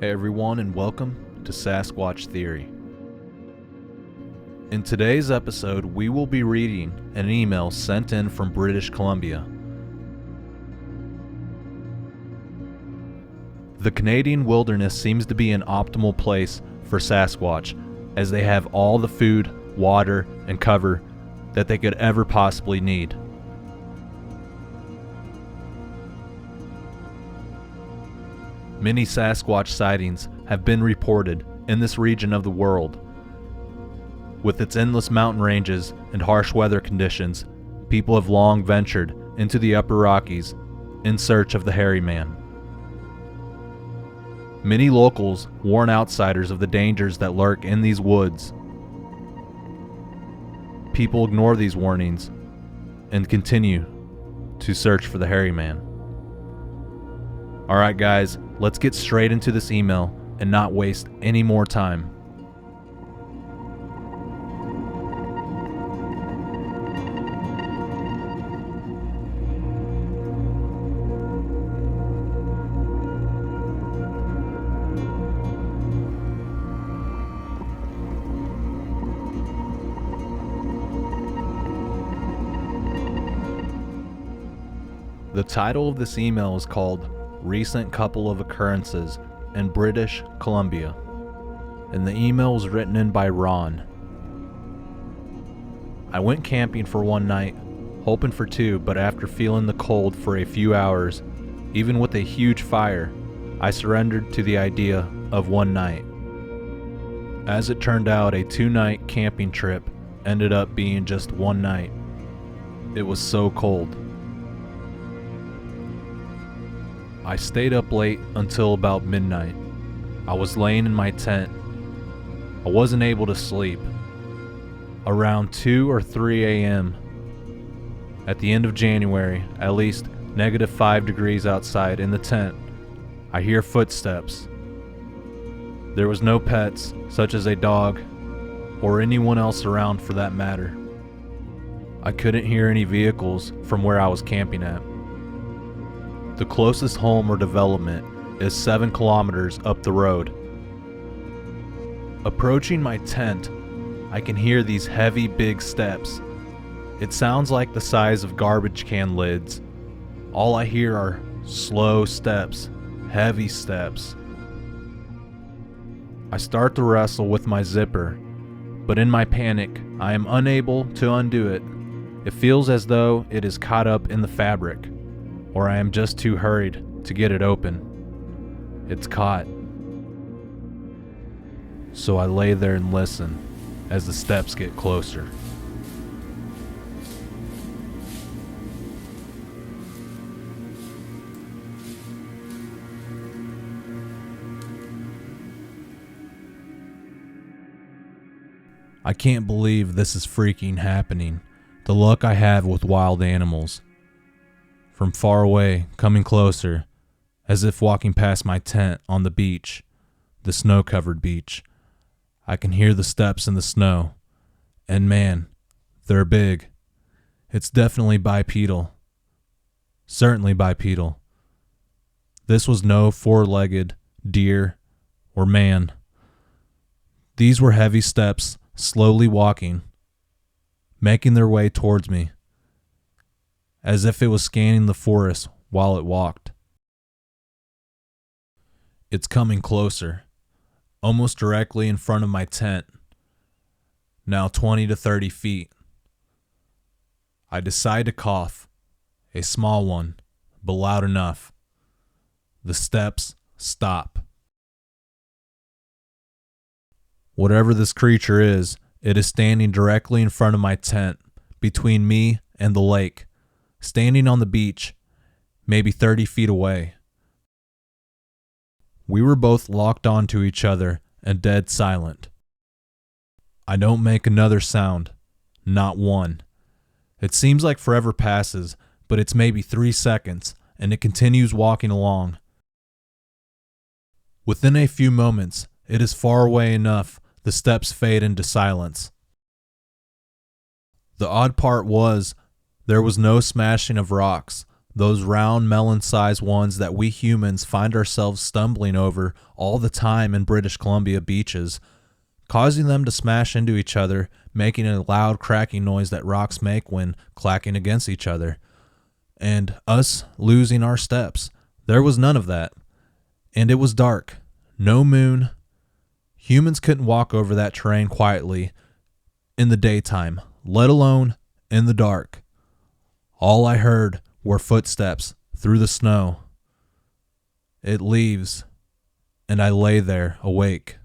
Hey everyone, and welcome to Sasquatch Theory. In today's episode, we will be reading an email sent in from British Columbia. The Canadian wilderness seems to be an optimal place for Sasquatch, as they have all the food, water, and cover that they could ever possibly need. Many Sasquatch sightings have been reported in this region of the world. With its endless mountain ranges and harsh weather conditions, people have long ventured into the upper Rockies in search of the hairy man. Many locals warn outsiders of the dangers that lurk in these woods. People ignore these warnings and continue to search for the hairy man. Alright guys, let's get straight into this email and not waste any more time. The title of this email is called Recent Couple of Occurrences in British Columbia, and the email was written in by Ron. I went camping for one night, hoping for two, but after feeling the cold for a few hours, even with a huge fire, I surrendered to the idea of one night. As it turned out, a 2-night camping trip ended up being just one night. It was so cold. I stayed up late until about midnight. I was laying in my tent. I wasn't able to sleep. Around 2 or 3 a.m. at the end of January, at least -5 degrees outside in the tent, I hear footsteps. There was no pets, such as a dog, or anyone else around for that matter. I couldn't hear any vehicles from where I was camping at. The closest home or development is 7 kilometers up the road. Approaching my tent, I can hear these heavy big steps. It sounds like the size of garbage can lids. All I hear are slow steps, heavy steps. I start to wrestle with my zipper, but in my panic, I am unable to undo it. It feels as though it is caught up in the fabric, or I am just too hurried to get it open. It's caught. So I lay there and listen as the steps get closer. I can't believe this is freaking happening. The luck I have with wild animals. From far away, coming closer, as if walking past my tent on the beach, the snow-covered beach. I can hear the steps in the snow, and man, they're big. It's definitely bipedal. Certainly bipedal. This was no 4-legged deer or man. These were heavy steps, slowly walking, making their way towards me, as if it was scanning the forest while it walked. It's coming closer, almost directly in front of my tent, now 20 to 30 feet. I decide to cough, a small one, but loud enough. The steps stop. Whatever this creature is, it is standing directly in front of my tent, between me and the lake. Standing on the beach, maybe 30 feet away. We were both locked onto each other and dead silent. I don't make another sound, not one. It seems like forever passes, but it's maybe 3 seconds, and it continues walking along. Within a few moments, it is far away enough, the steps fade into silence. The odd part was, there was no smashing of rocks, Those round melon-sized ones that we humans find ourselves stumbling over all the time in British Columbia beaches, causing them to smash into each other, making a loud cracking noise that rocks make when clacking against each other, and us losing our steps. There was none of that. And it was dark. No moon. Humans couldn't walk over that terrain quietly in the daytime, let alone in the dark. All I heard were footsteps through the snow. It leaves, and I lay there awake.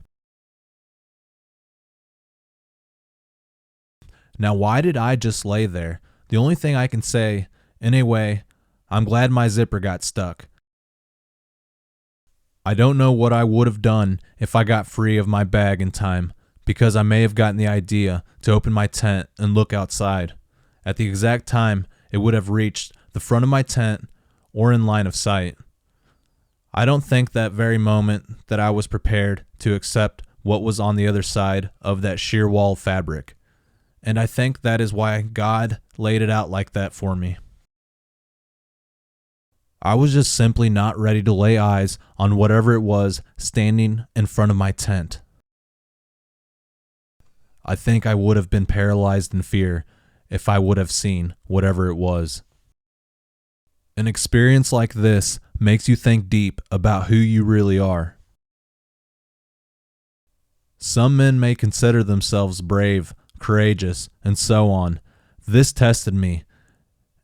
Now, why did I just lay there? The only thing I can say, in a way, I'm glad my zipper got stuck. I don't know what I would have done if I got free of my bag in time, because I may have gotten the idea to open my tent and look outside. At the exact time, it would have reached the front of my tent or in line of sight. I don't think that very moment that I was prepared to accept what was on the other side of that sheer wall of fabric. And I think that is why God laid it out like that for me. I was just simply not ready to lay eyes on whatever it was standing in front of my tent. I think I would have been paralyzed in fear if I would have seen whatever it was. An experience like this makes you think deep about who you really are. Some men may consider themselves brave, courageous, and so on. This tested me,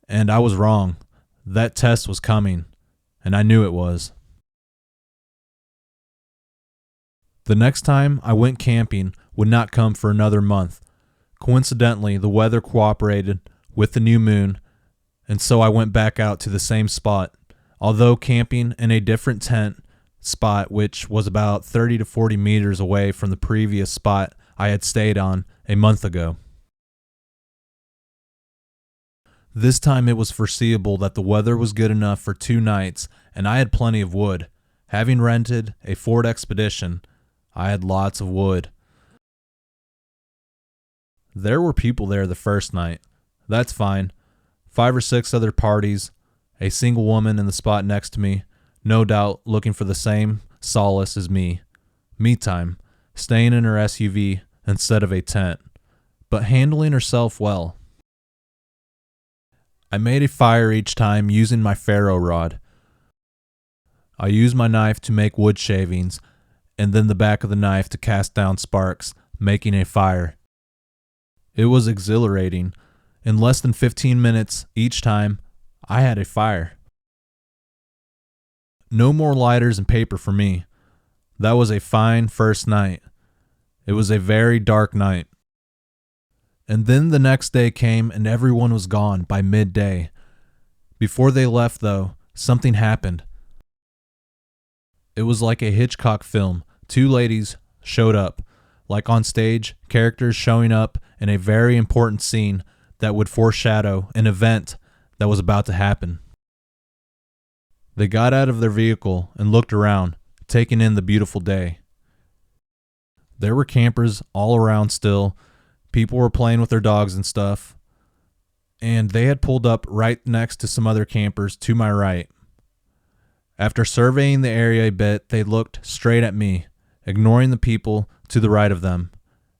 and I was wrong. That test was coming, and I knew it was. The next time I went camping would not come for another month. Coincidentally, the weather cooperated with the new moon, and so I went back out to the same spot, although camping in a different tent spot, which was about 30 to 40 meters away from the previous spot I had stayed on a month ago. This time it was foreseeable that the weather was good enough for 2 nights, and I had plenty of wood. Having rented a Ford Expedition, I had lots of wood. There were people there the first night. That's fine. 5 or 6 other parties, a single woman in the spot next to me, no doubt looking for the same solace as me. Me time, staying in her SUV instead of a tent, but handling herself well. I made a fire each time using my ferro rod. I used my knife to make wood shavings, and then the back of the knife to cast down sparks, making a fire. It was exhilarating. In less than 15 minutes each time, I had a fire. No more lighters and paper for me. That was a fine first night. It was a very dark night. And then the next day came and everyone was gone by midday. Before they left, though, something happened. It was like a Hitchcock film. 2 ladies showed up, like on stage, characters showing up in a very important scene that would foreshadow an event that was about to happen. They got out of their vehicle and looked around, taking in the beautiful day. There were campers all around still. People were playing with their dogs and stuff. And they had pulled up right next to some other campers to my right. After surveying the area a bit, they looked straight at me, ignoring the people to the right of them,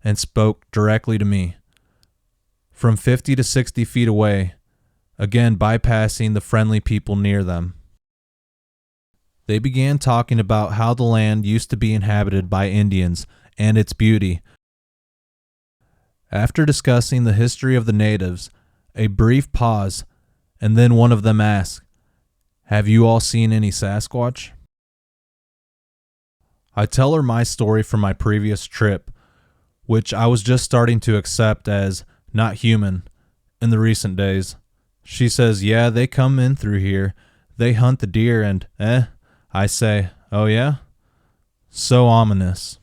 and spoke directly to me. From 50 to 60 feet away, again bypassing the friendly people near them. They began talking about how the land used to be inhabited by Indians and its beauty. After discussing the history of the natives, a brief pause, and then one of them asked, "Have you all seen any Sasquatch?" I tell her my story from my previous trip, which I was just starting to accept as not human in the recent days. She says, "Yeah, they come in through here. They hunt the deer and, I say, "Oh yeah?" So ominous.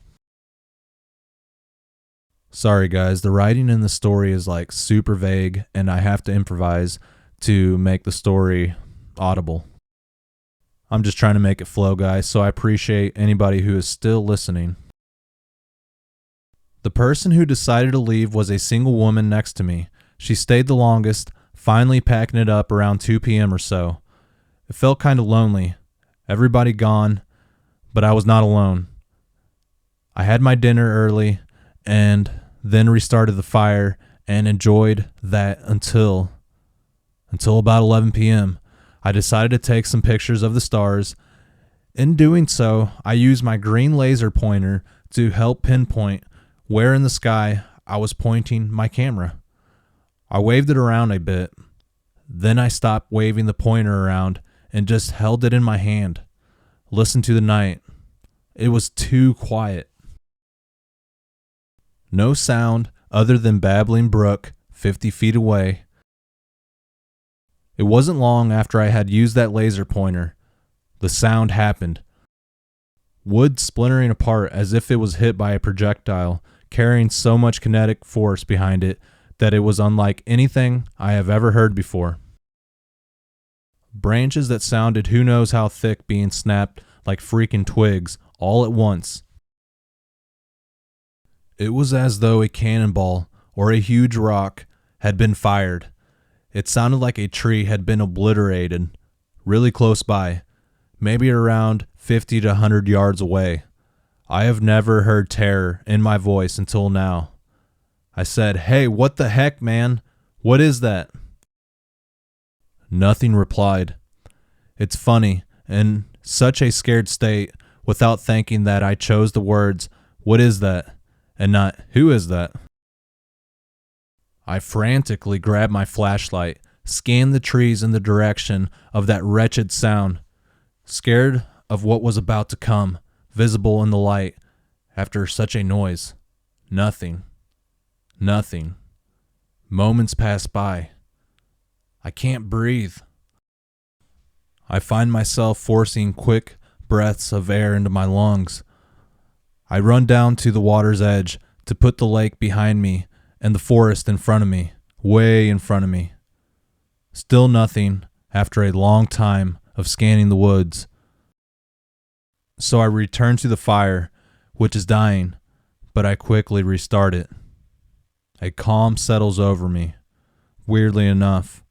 Sorry guys, the writing in the story is like super vague and I have to improvise to make the story audible. I'm just trying to make it flow, guys, so I appreciate anybody who is still listening. The person who decided to leave was a single woman next to me. She stayed the longest, finally packing it up around 2 p.m. or so. It felt kind of lonely. Everybody gone, but I was not alone. I had my dinner early and then restarted the fire and enjoyed that until about 11 p.m. I decided to take some pictures of the stars. In doing so, I used my green laser pointer to help pinpoint where in the sky I was pointing my camera. I waved it around a bit. Then I stopped waving the pointer around and just held it in my hand. Listened to the night. It was too quiet. No sound other than babbling brook 50 feet away. It wasn't long after I had used that laser pointer. The sound happened. Wood splintering apart as if it was hit by a projectile, carrying so much kinetic force behind it that it was unlike anything I have ever heard before. Branches that sounded who knows how thick being snapped like freaking twigs all at once. It was as though a cannonball or a huge rock had been fired. It sounded like a tree had been obliterated, really close by, maybe around 50 to 100 yards away. I have never heard terror in my voice until now. I said, "Hey, what the heck, man? What is that?" Nothing replied. It's funny, in such a scared state, without thinking that I chose the words, "What is that?" and not, "Who is that?" I frantically grabbed my flashlight, scanned the trees in the direction of that wretched sound, scared of what was about to come, visible in the light, after such a noise. Nothing. Nothing. Moments pass by. I can't breathe. I find myself forcing quick breaths of air into my lungs. I run down to the water's edge to put the lake behind me and the forest in front of me, way in front of me. Still nothing after a long time of scanning the woods. So I return to the fire, which is dying, but I quickly restart it. A calm settles over me, weirdly enough.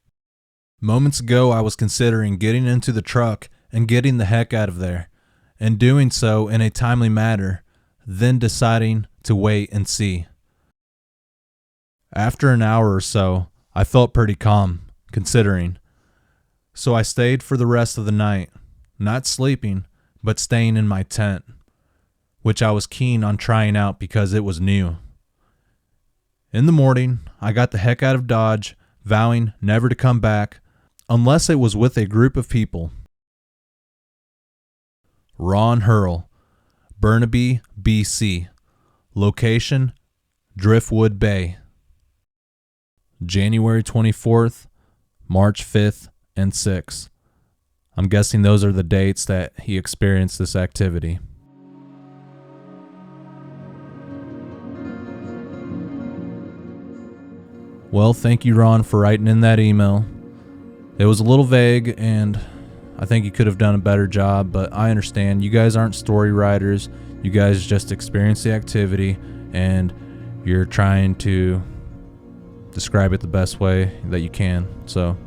Moments ago I was considering getting into the truck and getting the heck out of there, and doing so in a timely manner, then deciding to wait and see. After an hour or so, I felt pretty calm, considering. So I stayed for the rest of the night, not sleeping, but staying in my tent, which I was keen on trying out because it was new. In the morning, I got the heck out of Dodge, vowing never to come back, unless it was with a group of people. Ron Hurl, Burnaby, BC. Location, Driftwood Bay. January 24th, March 5th, and 6th. I'm guessing those are the dates that he experienced this activity. Well, thank you, Ron, for writing in that email. It was a little vague, and I think you could have done a better job, but I understand. You guys aren't story writers. You guys just experienced the activity, and you're trying to describe it the best way that you can. So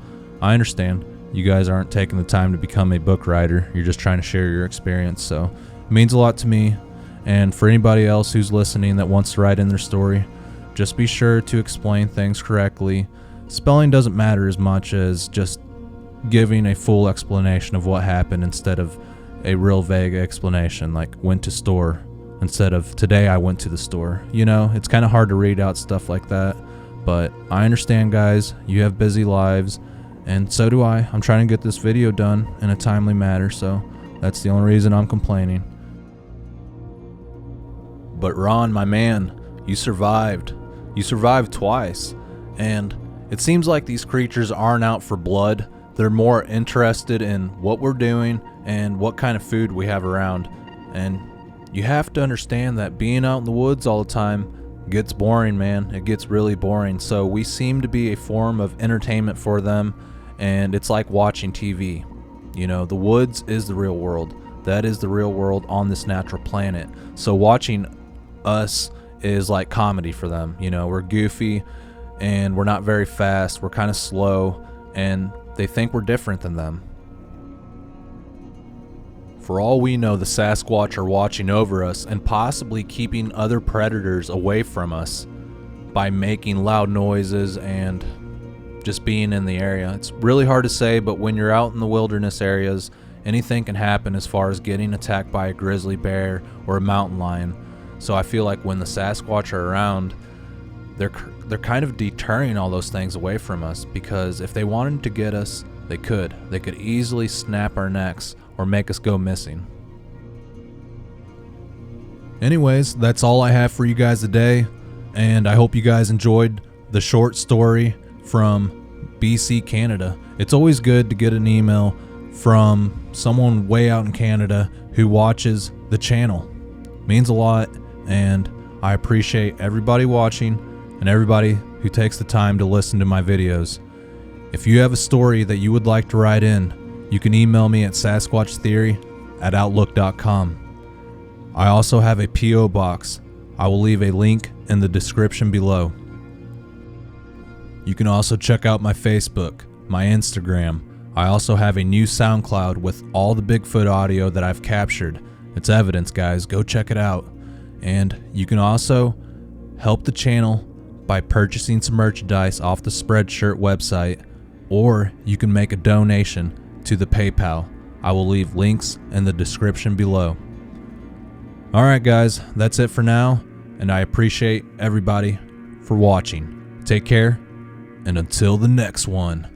I understand. You guys aren't taking the time to become a book writer. You're just trying to share your experience. So it means a lot to me. And for anybody else who's listening that wants to write in their story, just be sure to explain things correctly. Spelling doesn't matter as much as just giving a full explanation of what happened instead of a real vague explanation like went to store instead of today I went to the store. You know, it's kind of hard to read out stuff like that. But I understand, guys. You have busy lives, and so do I. I'm trying to get this video done in a timely manner, so that's the only reason I'm complaining. But Ron, my man, you survived. You survived twice, and it seems like these creatures aren't out for blood. They're more interested in what we're doing and what kind of food we have around. And you have to understand that being out in the woods all the time gets boring, man. It gets really boring. So we seem to be a form of entertainment for them, and it's like watching TV. You know, the woods is the real world. That is the real world on this natural planet. So watching us is like comedy for them. You know, we're goofy and we're not very fast. We're kind of slow, and they think we're different than them. For all we know, the Sasquatch are watching over us and possibly keeping other predators away from us by making loud noises and just being in the area. It's really hard to say, but when you're out in the wilderness areas, anything can happen as far as getting attacked by a grizzly bear or a mountain lion. So I feel like when the Sasquatch are around, they're kind of deterring all those things away from us, because if they wanted to get us, they could. They could easily snap our necks or make us go missing. Anyways, that's all I have for you guys today, and I hope you guys enjoyed the short story from BC, Canada. It's always good to get an email from someone way out in Canada who watches the channel. It means a lot, and I appreciate everybody watching and everybody who takes the time to listen to my videos. If you have a story that you would like to write in, you can email me at sasquatchtheory@outlook.com. I also have a P.O. box. I will leave a link in the description below. You can also check out my Facebook, my Instagram. I also have a new SoundCloud with all the Bigfoot audio that I've captured. It's evidence, guys. Go check it out. And you can also help the channel by purchasing some merchandise off the Spreadshirt website, or you can make a donation to the PayPal. I will leave links in the description below. Alright guys, that's it for now, and I appreciate everybody for watching. Take care, and until the next one.